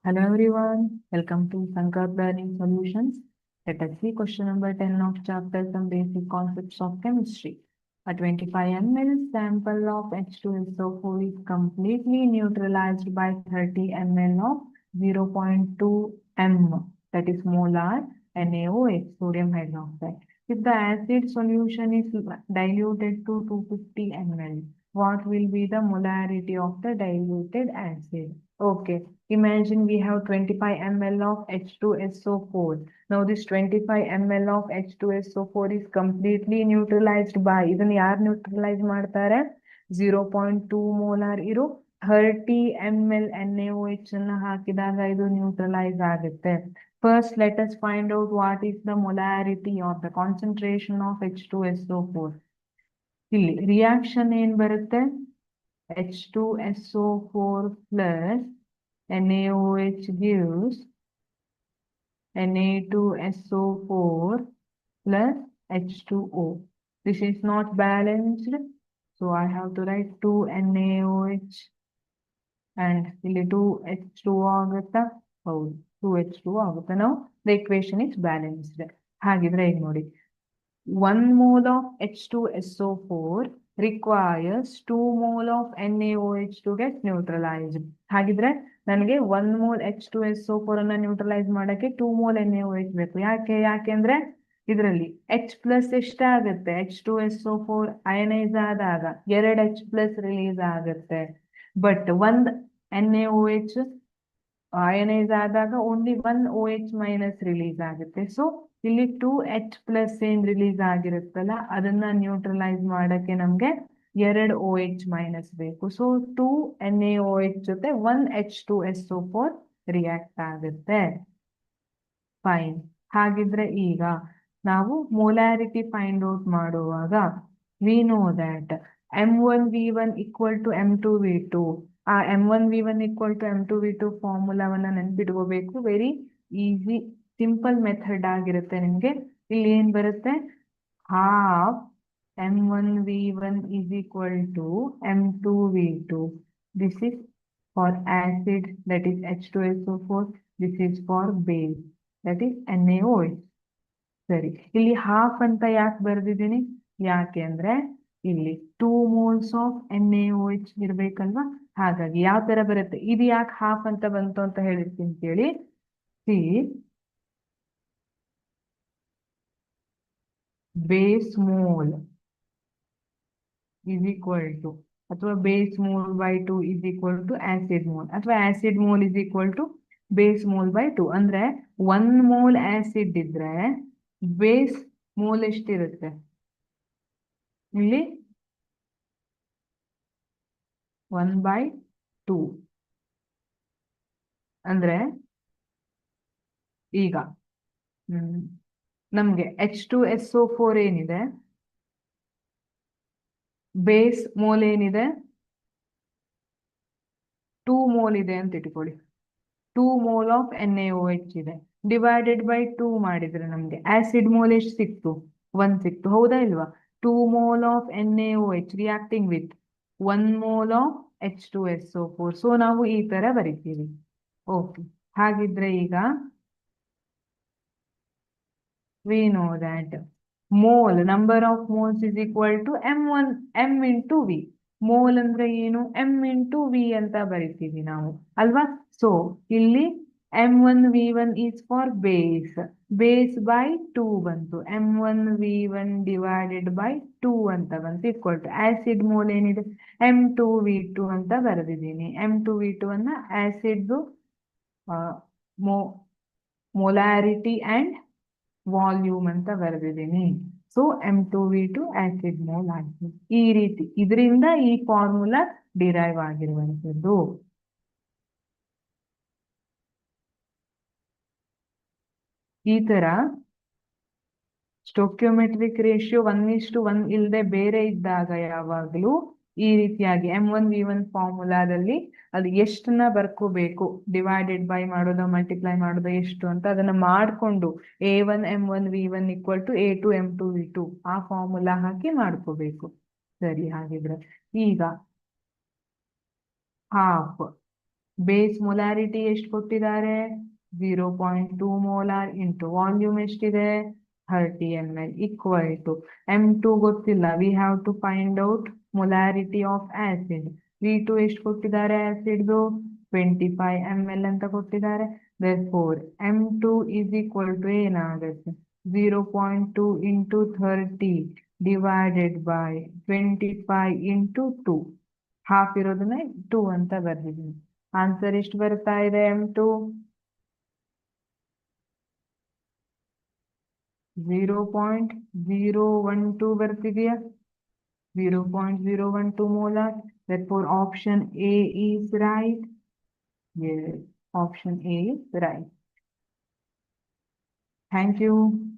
Hello everyone, welcome to Sankar Learning Solutions. Let us see question number 10 of chapter Some Basic Concepts of Chemistry. A 25 ml sample of H2SO4 is completely neutralized by 30 ml of 0.2 m, that is molar NaOH, sodium hydroxide. If the acid solution is diluted to 250 ml, what will be the molarity of the diluted acid? Okay. Imagine we have 25 ml of H2SO4. Now this 25 ml of H2SO4 is completely neutralized by, ಇದನ್ನು ಯಾರು neutralise ಮಾಡ್ತಾರೆ? 0.2 molar ಇರೋ 30 ml NaOH ಅನ್ನು ಹಾಕಿದಾಗ ಇದು neutralise ಆಗುತ್ತೆ. First, let us find out what is the molarity or the concentration of H2SO4. ಇಲ್ಲಿ reaction ಏನ್ ಬರುತ್ತೆ? H2SO4 plus NaOH gives Na2SO4 plus H2O. This is not balanced, so I have to write 2 NaOH and ಇಲ್ಲಿ 2H2O ಆಗುತ್ತಾ? ಹೌದು, 2H2O ಆಗುತ್ತೆ. Now the equation is balanced. ಹಾಗಿದ್ರೆ ಈಗ ನೋಡಿ, 1 mole of H2SO4 requires 2 mole of NaOH to get neutralized. ಹಾಗಿದ್ರೆ ನನಗೆ 1 mole H2SO4 ಅನ್ನ ನ್ಯೂಟ್ರಲೈಸ್ ಮಾಡಕ್ಕೆ 2 mole NaOH ಬೇಕು. ಯಾಕೆಂದ್ರೆ ಇದರಲ್ಲಿ H ಪ್ಲಸ್ ಎಷ್ಟಾಗುತ್ತೆ? H2SO4 ಅಯನೈಸ್ ಆದಾಗ 2 H ಪ್ಲಸ್ ರಿಲೀಸ್ ಆಗುತ್ತೆ. ಬಟ್ 1 NaOH ಅಯನೈಸ್ ಆದಾಗ ಓನ್ಲಿ 1 OH ಮೈನಸ್ ರಿಲೀಸ್ ಆಗುತ್ತೆ. ಸೊ ಇಲ್ಲಿ 2H ಪ್ಲಸ್ ಏನ್ ರಿಲೀಸ್ ಆಗಿರುತ್ತಲ್ಲ ಅದನ್ನ ನ್ಯೂಟ್ರಲೈಸ್ ಮಾಡಕ್ಕೆ ನಮ್ಗೆ 2 OH ಮೈನಸ್ ಬೇಕು. ಸೊ 2 NaOH ಜೊತೆ 1 H2SO4 ರಿಯಾಕ್ಟ್ ಆಗುತ್ತೆ. ಫೈನ್. ಹಾಗಿದ್ರೆ ಈಗ ನಾವು ಮೊಲಾರಿಟಿ ಫೈಂಡ್ ಔಟ್ ಮಾಡುವಾಗ we know that M1V1 equal to M2V2. ಆ M1V1 equal to M2V2 ಫಾರ್ಮುಲಾವನ್ನ ನೆನ್ಪಿಟ್ಕೋಬೇಕು. ವೆರಿ ಈಸಿ ಸಿಂಪಲ್ ಮೆಥಡ್ ಆಗಿರುತ್ತೆ ನಿಮ್ಗೆ. ಇಲ್ಲಿ ಏನ್ ಬರುತ್ತೆ? Half M1V1 is equal to M2V2. This is for acid, that is H2SO4. This is for base, that is NaOH. ಸರಿ, ಇಲ್ಲಿ ಹಾಫ್ ಅಂತ ಯಾಕೆ ಬರ್ದಿದ್ದೀನಿ? ಯಾಕೆ ಅಂದ್ರೆ ಇಲ್ಲಿ 2 moles of NaOH ಇರ್ಬೇಕಲ್ವಾ? ಹಾಗಾಗಿ ಯಾವ ತರ ಬರುತ್ತೆ? ಇದು ಯಾಕೆ ಹಾಫ್ ಅಂತ ಬಂತು ಅಂತ ಹೇಳಿರ್ತೀನಿ ಕೇಳಿ. See, base mole is equal to ಅಥವಾ base mole by 2 is equal to acid mole, ಅಥವಾ acid mole is equal to base mole by 2. ಅಂದ್ರೆ 1 ಮೋಲ್ ಆಸಿಡ್ ಇದ್ರೆ ಬೇಸ್ ಮೋಲ್ ಎಷ್ಟಿರುತ್ತೆ? ಇಲ್ಲಿ 1/2. ಅಂದ್ರೆ ಈಗ ನಮ್ಗೆ H2SO4 ಏನಿದೆ, ಬೇಸ್ ಮೋಲ್ ಏನಿದೆ? 2 ಮೋಲ್ ಇದೆ ಅಂತ ಇಟ್ಕೊಳ್ಳಿ. 2 ಮೋಲ್ ಆಫ್ NaOH ಇದೆ. ಡಿವೈಡೆಡ್ ಬೈ 2 ಮಾಡಿದ್ರೆ ನಮ್ಗೆ ಆಸಿಡ್ ಮೋಲ್ ಎಷ್ಟು ಸಿಕ್ತು? 1 ಸಿಕ್ತು. ಹೌದಾ ಇಲ್ವಾ? 2 mole of NaOH reacting with 1 mole of H2SO4. So ನಾವು ಈ ತರ ಬರಿತೀವಿ. ಓಕೆ. ಹಾಗಿದ್ರೆ ಈಗ we know that mole, number of moles is equal to M into V. Mole ಅಂದ್ರೆ ಏನು? M into V ಅಂತ ಬರಿತೀವಿ ನಾವು ಅಲ್ವಾ? ಸೊ ಇಲ್ಲಿ M1V1 is for base. Base by 2 ಬಂತು. M1V1 divided by 2 ಅಂತ ಬಂತು equal to ಆಸಿಡ್ ಮೋಲ್ ಏನಿದೆ? M2V2 ಅಂತ ಬರೆದಿದ್ದೀನಿ. M2V2 ಅನ್ನ ಆಸಿಡ್ ಮೊಲಾರಿಟಿ ಅಂಡ್ ವಾಲ್ಯೂಮ್ ಅಂತ ಬರೆದಿದ್ದೀನಿ. ಸೊ M2V2 ಆಸಿಡ್ ಮೋಲ್ ಆಗಿದೆ. ಈ ರೀತಿ ಇದರಿಂದ ಈ ಫಾರ್ಮುಲಾ ಡಿರೈವ್ ಆಗಿರುವಂತದ್ದು. ಈ ತರ ಸ್ಟೋಕ್ಯೋಮೆಟ್ರಿಕ್ ರೇಷಿಯೋ 1:1 ಇಲ್ಲದೆ ಬೇರೆ ಇದ್ದಾಗ ಯಾವಾಗಲೂ ಈ ರೀತಿಯಾಗಿ M1V1 ಫಾರ್ಮುಲಾದಲ್ಲಿ ಅದು ಎಷ್ಟನ್ನ ಬರ್ಕೋಬೇಕು, ಡಿವೈಡೆಡ್ ಬೈ ಮಾಡೋದು, ಮಲ್ಟಿಪ್ಲೈ ಮಾಡೋದು ಎಷ್ಟು ಅಂತ ಅದನ್ನ ಮಾಡ್ಕೊಂಡು A1 M1V1 equal to A2 M2V2 ಆ ಫಾರ್ಮುಲಾ ಹಾಕಿ ಮಾಡ್ಕೋಬೇಕು. ಸರಿ, ಹಾಗಿದ್ರೆ ಈಗ ಹಾಫ್ ಬೇಸ್ ಮೊಲಾರಿಟಿ ಎಷ್ಟು ಕೊಟ್ಟಿದ್ದಾರೆ? 0.2 ಮೋಲಾರ್ ಇಂಟು ವಾಲ್ಯೂಮ್ ಎಷ್ಟಿದೆ? 30 ml ಈಕ್ವಲ್ ಟು M2 ಗೊತ್ತಿಲ್ಲ, we have to find out molarity of acid. V2 ಎಷ್ಟು ಕೊಟ್ಟಿದ್ದಾರೆ ಆಸಿಡ್ದು? 25 ml ಅಂತ ಕೊಟ್ಟಿದ್ದಾರೆ. therefore M2 is equal to ಏನಾಗುತ್ತೆ? 0.2 into 30 divided by 25 into 2. Half ಇರೋದನ್ನ 2 ಅಂತ ಬರ್ದಿದ್ದೀನಿ. ಆನ್ಸರ್ ಎಷ್ಟು ಬರ್ತಾ ಇದೆ? M2 0.012 ಬರ್ತಿದೆಯಾ? 0.012 molar. Therefore option A is right. Yes, option A is right. Thank you.